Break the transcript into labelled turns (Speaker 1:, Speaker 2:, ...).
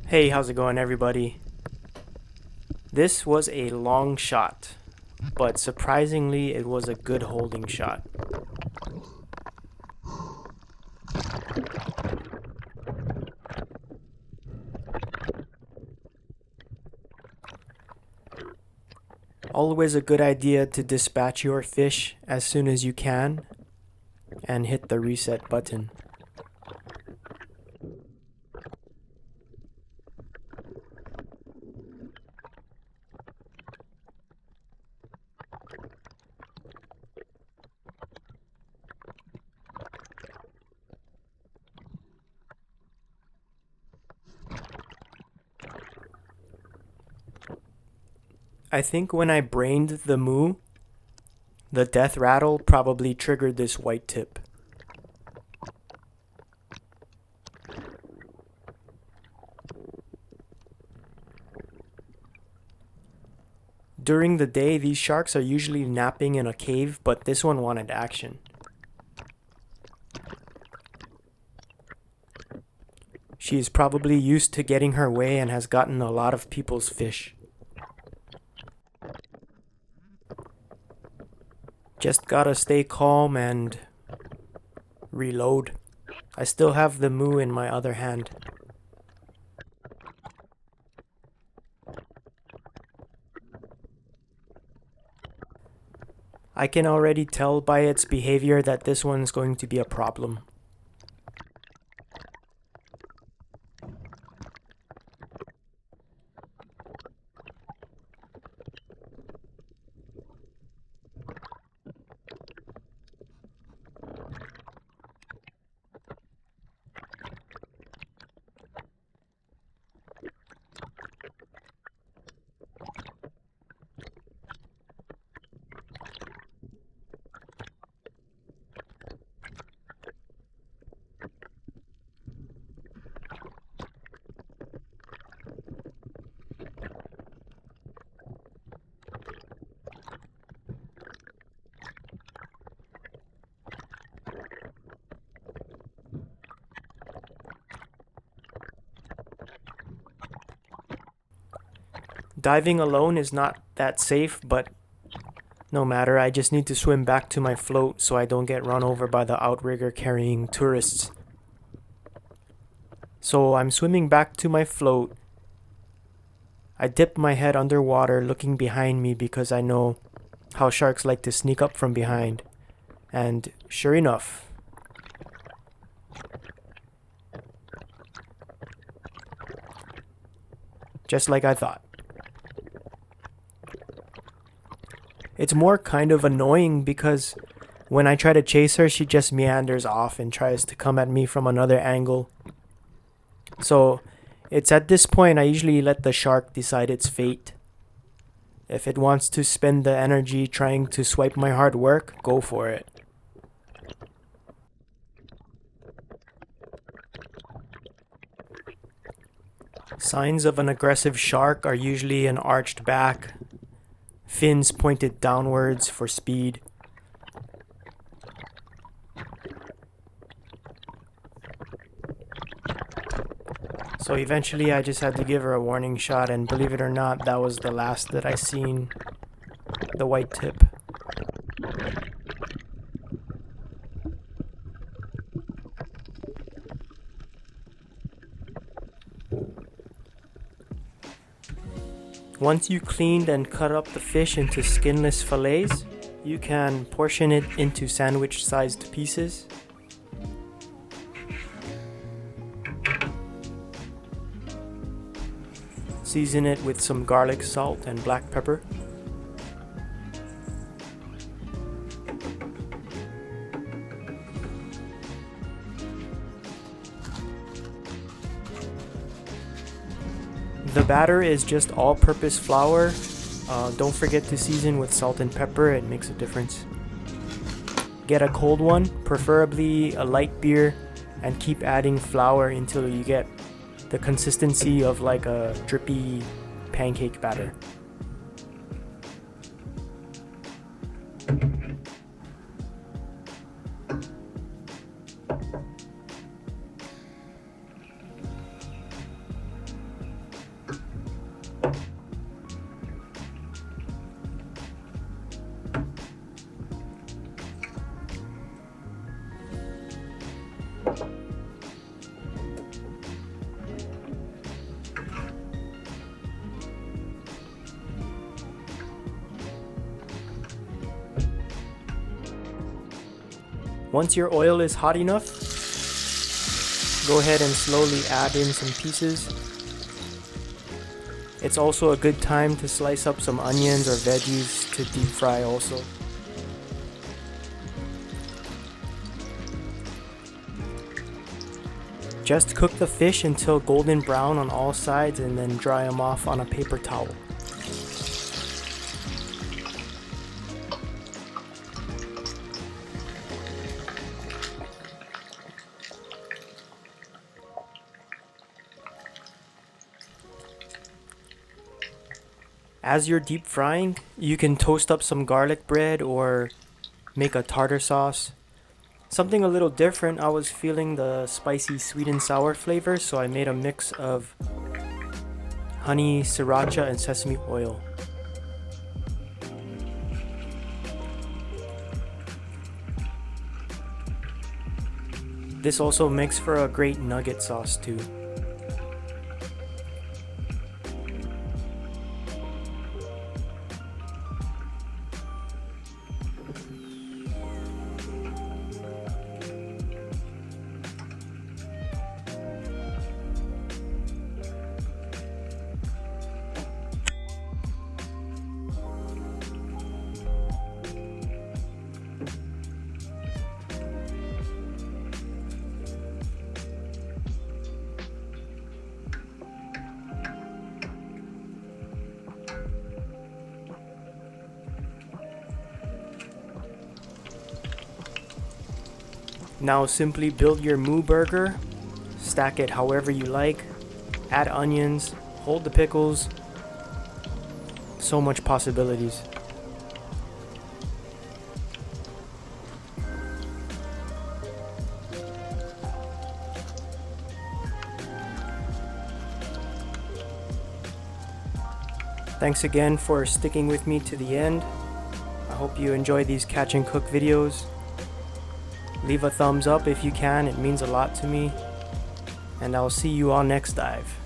Speaker 1: Hey, how's it going, everybody? This was a long shot, but surprisingly, it was a good holding shot. Always a good idea to dispatch your fish as soon as you can and hit the reset button. I think when I brained the moo, the death rattle probably triggered this white tip. During the day, these sharks are usually napping in a cave, but this one wanted action. She is probably used to getting her way and has gotten a lot of people's fish. Just gotta stay calm and reload. I still have the moo in my other hand. I can already tell by its behavior that this one's going to be a problem. Diving alone is not that safe, but no matter, I just need to swim back to my float so I don't get run over by the outrigger carrying tourists. So I'm swimming back to my float. I dip my head underwater looking behind me because I know how sharks like to sneak up from behind. And sure enough, just like I thought. It's more kind of annoying because when I try to chase her, she just meanders off and tries to come at me from another angle. So it's at this point I usually let the shark decide its fate. If it wants to spend the energy trying to swipe my hard work, go for it. Signs of an aggressive shark are usually an arched back, fins pointed downwards for speed. So eventually I just had to give her a warning shot, and believe it or not, that was the last that I seen the white tip. Once you cleaned and cut up the fish into skinless fillets, you can portion it into sandwich-sized pieces. Season it with some garlic, salt, and black pepper. The batter is just all-purpose flour. Don't forget to season with salt and pepper, it makes a difference. Get a cold one, preferably a light beer, and keep adding flour until you get the consistency of like a drippy pancake batter. Once your oil is hot enough, go ahead and slowly add in some pieces. It's also a good time to slice up some onions or veggies to deep fry also. Just cook the fish until golden brown on all sides and then dry them off on a paper towel. As you're deep frying, you can toast up some garlic bread or make a tartar sauce. Something a little different, I was feeling the spicy sweet and sour flavor, so I made a mix of honey, sriracha, and sesame oil. This also makes for a great nugget sauce too. Now simply build your moo burger, stack it however you like, add onions, hold the pickles. So much possibilities. Thanks again for sticking with me to the end. I hope you enjoy these catch and cook videos. Leave a thumbs up if you can, it means a lot to me. And I'll see you on next dive.